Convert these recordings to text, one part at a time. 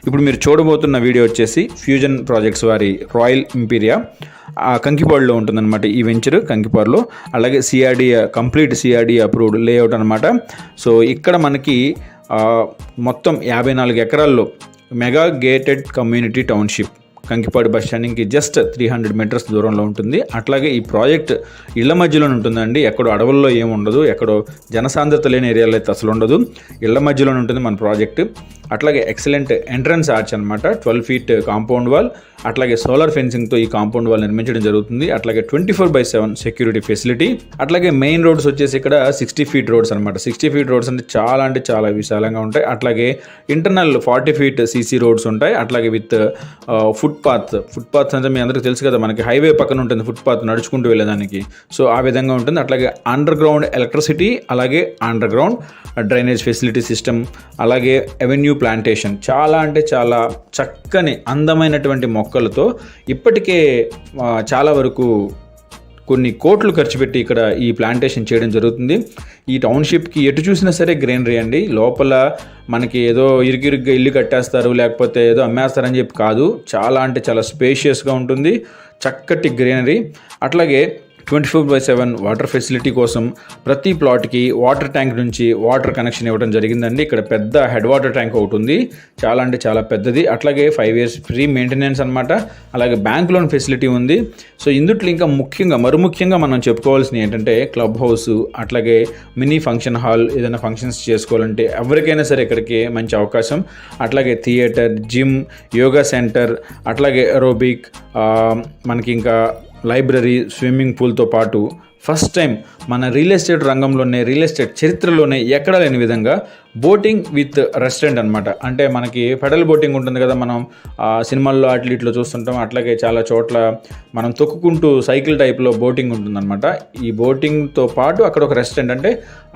ఇప్పుడు మీరు చూడబోతున్న వీడియో వచ్చేసి ఫ్యూజన్ ప్రాజెక్ట్స్ వారి రాయల్ ఇంపీరియా కంకిపాడులో ఉంటుందన్నమాట. ఈ వెంచర్ కంకిపాడులో, అలాగే కంప్లీట్ సిఆర్డీ అప్రూవ్డ్ లేఅవుట్ అనమాట. సో ఇక్కడ మనకి మొత్తం 54 ఎకరాల్లో mega gated community township Kankipadu bus స్టాండింగ్కి జస్ట్ 300 మీటర్స్ దూరంలో ఉంటుంది. అట్లాగే ఈ ప్రాజెక్ట్ ఇళ్ల మధ్యలోనే ఉంటుందండి. ఎక్కడో అడవుల్లో ఏమి ఉండదు, ఎక్కడో జనసాంద్రత లేని ఏరియాలో అయితే అసలు ఉండదు, ఇళ్ల మధ్యలోనే ఉంటుంది మన ప్రాజెక్ట్. అట్లాగే ఎక్సలెంట్ ఎంట్రన్స్ ఆర్చ్ అనమాట, 12 ఫీట్ కాంపౌండ్ వాల్, అట్లాగే సోలార్ ఫెన్సింగ్తో ఈ కాంపౌండ్ వాల్ నిర్మించడం జరుగుతుంది. అట్లాగే 24/7 సెక్యూరిటీ ఫెసిలిటీ. అట్లాగే మెయిన్ రోడ్స్ వచ్చేసి ఇక్కడ 60 ఫీట్ రోడ్స్ అనమాట. 60 ఫీట్ రోడ్స్ అంటే చాలా విశాలంగా ఉంటాయి. అట్లాగే ఇంటర్నల్ 40 ఫీట్ సీసీ రోడ్స్ ఉంటాయి. అట్లాగే విత్ ఫుట్పాత్స్ అంటే మీ అందరికీ తెలుసు కదా, మనకి హైవే పక్కన ఉంటుంది ఫుట్పాత్ నడుచుకుంటూ వెళ్ళేదానికి. సో ఆ విధంగా ఉంటుంది. అట్లాగే అండర్ గ్రౌండ్ ఎలక్ట్రిసిటీ, అలాగే under ground drainage facility system, అలాగే అవెన్యూ ప్లాంటేషన్. చాలా చక్కని అందమైనటువంటి మొక్కలతో ఇప్పటికే చాలా వరకు కొన్ని కోట్లు ఖర్చు పెట్టి ఇక్కడ ఈ ప్లాంటేషన్ చేయడం జరుగుతుంది. ఈ టౌన్షిప్కి ఎటు చూసినా సరే గ్రీనరీ అండి. లోపల మనకి ఏదో ఇరుకిరుగ్గా ఇల్లు కట్టేస్తారు, లేకపోతే ఏదో అమ్మేస్తారని చెప్పి కాదు, చాలా స్పేషియస్గా ఉంటుంది, చక్కటి గ్రీనరీ. అట్లాగే 24/7 వాటర్ ఫెసిలిటీ కోసం ప్రతి ప్లాట్కి వాటర్ ట్యాంక్ నుంచి వాటర్ కనెక్షన్ ఇవ్వడం జరిగిందండి. ఇక్కడ పెద్ద హెడ్ వాటర్ ట్యాంక్ ఒకటి ఉంది, చాలా పెద్దది. అట్లాగే 5 years ఫ్రీ మెయింటెనెన్స్ అనమాట. అలాగే బ్యాంక్ లోన్ ఫెసిలిటీ ఉంది. సో ఇందుట్లో ఇంకా ముఖ్యంగా మనం చెప్పుకోవాల్సింది ఏంటంటే క్లబ్ హౌస్, అట్లాగే మినీ ఫంక్షన్ హాల్, ఏదైనా ఫంక్షన్స్ చేసుకోవాలంటే ఎవరికైనా సరే ఇక్కడికి మంచి అవకాశం. అట్లాగే థియేటర్, జిమ్, యోగా సెంటర్, అట్లాగే ఏరోబిక్, మనకి ఇంకా లైబ్రరీ, స్విమ్మింగ్ పూల్తో పాటు ఫస్ట్ టైం మన రియల్ ఎస్టేట్ రంగంలోనే, రియల్ ఎస్టేట్ చరిత్రలోనే ఎక్కడా లేని విధంగా బోటింగ్ విత్ రెస్టారెంట్ అనమాట. అంటే మనకి పెడల్ బోటింగ్ ఉంటుంది కదా, మనం సినిమాల్లో ఇట్లో చూస్తుంటాం. అట్లాగే చాలా చోట్ల మనం తొక్కుకుంటూ సైకిల్ టైప్లో బోటింగ్ ఉంటుందన్నమాట. ఈ బోటింగ్తో పాటు అక్కడ ఒక రెస్టారెంట్, అంటే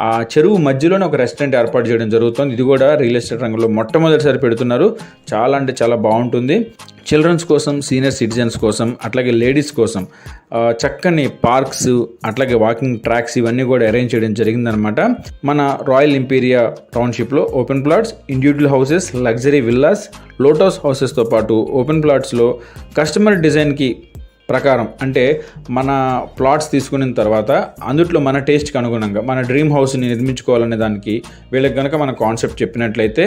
ఆ చెరువు మధ్యలోనే ఒక రెస్టారెంట్ ఏర్పాటు చేయడం జరుగుతుంది. ఇది కూడా రియల్ ఎస్టేట్ రంగంలో మొట్టమొదటిసారి పెడుతున్నారు. చాలా బాగుంటుంది. చిల్డ్రన్స్ కోసం, సీనియర్ సిటిజన్స్ కోసం, అట్లాగే లేడీస్ కోసం చక్కని పార్క్స్, అట్లాగే వాకింగ్ ట్రాక్స్ ఇవన్నీ కూడా అరేంజ్ చేయడం జరిగిందనమాట. మన రాయల్ ఇంపీరియా టౌన్షిప్లో open plots, individual houses, luxury villas, lotus హౌసెస్తో పాటు ఓపెన్ ప్లాట్స్లో కస్టమర్ డిజైన్కి ప్రకారం, అంటే మన ప్లాట్స్ తీసుకున్న తర్వాత అందుట్లో మన టేస్ట్కి అనుగుణంగా మన డ్రీమ్ హౌస్ని నిర్మించుకోవాలనే దానికి వీళ్ళకి కనుక మన కాన్సెప్ట్ చెప్పినట్లయితే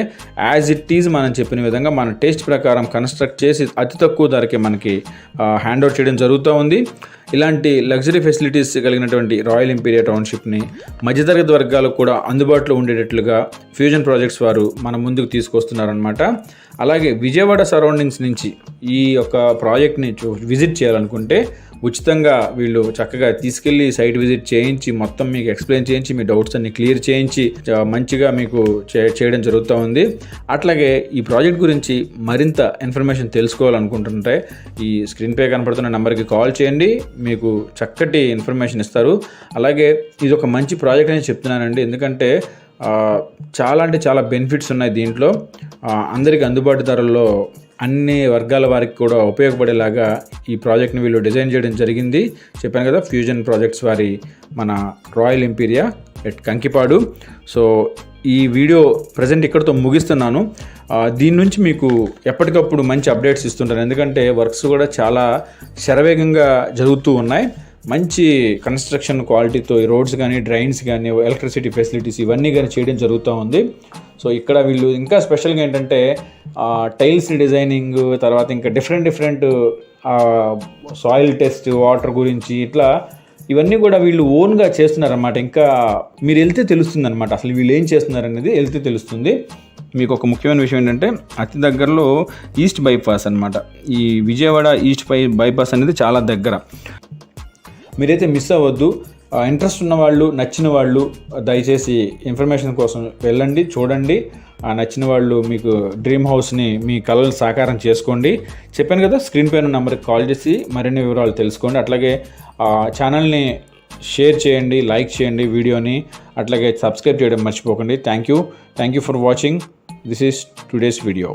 యాజ్ ఇట్ ఈజ్ మనం చెప్పిన విధంగా మన టేస్ట్ ప్రకారం కన్స్ట్రక్ట్ చేసి అతి తక్కువ ధరకే మనకి హ్యాండ్ ఓవర్ చేయడం జరుగుతూ ఉంది. ఇలాంటి లగ్జరీ ఫెసిలిటీస్ కలిగినటువంటి రాయల్ ఇంపీరియా టౌన్షిప్ని మధ్యతరగతి వర్గాలకు కూడా అందుబాటులో ఉండేటట్లుగా ఫ్యూజన్ ప్రాజెక్ట్స్ వారు మన ముందుకు తీసుకొస్తున్నారనమాట. అలాగే విజయవాడ సరౌండింగ్స్ నుంచి ఈ యొక్క ప్రాజెక్ట్ని విజిట్ చేయాలనుకుంటే ఉచితంగా వీళ్ళు చక్కగా తీసుకెళ్ళి సైట్ విజిట్ చేయించి మొత్తం మీకు ఎక్స్ప్లెయిన్ చేయించి మీ డౌట్స్ అన్ని క్లియర్ చేయించి మంచిగా మీకు చేయడం జరుగుతూ ఉంది. అట్లాగే ఈ ప్రాజెక్ట్ గురించి మరింత ఇన్ఫర్మేషన్ తెలుసుకోవాలనుకుంటుంటే ఈ స్క్రీన్ పై కనపడుతున్న నెంబర్కి కాల్ చేయండి, మీకు చక్కటి ఇన్ఫర్మేషన్ ఇస్తారు. అలాగే ఇది ఒక మంచి ప్రాజెక్ట్ అని చెప్తున్నానండి, ఎందుకంటే చాలా బెనిఫిట్స్ ఉన్నాయి దీంట్లో. అందరికీ అందుబాటు ధరల్లో అన్ని వర్గాల వారికి కూడా ఉపయోగపడేలాగా ఈ ప్రాజెక్ట్ని వీళ్ళు డిజైన్ చేయడం జరిగింది. చెప్పాను కదా, ఫ్యూజన్ ప్రాజెక్ట్స్ వారి మన Royal Imperia at Kankipadu. So ఈ వీడియో ప్రజెంట్ ఇక్కడితో ముగిస్తున్నాను. దీని నుంచి మీకు ఎప్పటికప్పుడు మంచి అప్డేట్స్ ఇస్తుంటాను, ఎందుకంటే వర్క్స్ కూడా చాలా శరవేగంగా జరుగుతూ ఉన్నాయి. మంచి కన్స్ట్రక్షన్ క్వాలిటీతో ఈ రోడ్స్ కానీ, డ్రైన్స్ కానీ, ఎలక్ట్రిసిటీ ఫెసిలిటీస్ ఇవన్నీ కానీ చేయడం జరుగుతూ ఉంది. సో ఇక్కడ వీళ్ళు ఇంకా స్పెషల్గా ఏంటంటే టైల్స్ డిజైనింగ్, తర్వాత ఇంకా డిఫరెంట్ సాయిల్ టెస్ట్, వాటర్ గురించి ఇట్లా ఇవన్నీ కూడా వీళ్ళు ఓన్గా చేస్తున్నారన్నమాట. ఇంకా మీరు వెళ్తే తెలుస్తుంది అనమాట, అసలు వీళ్ళు ఏం చేస్తున్నారు అనేది వెళ్తే తెలుస్తుంది. మీకు ఒక ముఖ్యమైన విషయం ఏంటంటే అతి దగ్గరలో ఈస్ట్ బైపాస్ అనమాట. ఈ విజయవాడ ఈస్ట్ బైపాస్ అనేది చాలా దగ్గర. మీరైతే మిస్ అవ్వద్దు. ఇంట్రెస్ట్ ఉన్నవాళ్ళు, నచ్చిన వాళ్ళు దయచేసి ఇన్ఫర్మేషన్ కోసం వెళ్ళండి, చూడండి. నచ్చిన వాళ్ళు మీకు డ్రీమ్ హౌస్ని మీ కలలు సాకారం చేసుకోండి. చెప్పాను కదా, స్క్రీన్ పైన నెంబర్కి కాల్ చేసి మరిన్ని వివరాలు తెలుసుకోండి. అట్లాగే ఛానల్ని షేర్ చేయండి, లైక్ చేయండి వీడియోని, అట్లాగే సబ్స్క్రైబ్ చేయడం మర్చిపోకండి. Thank you for watching. This is today's video.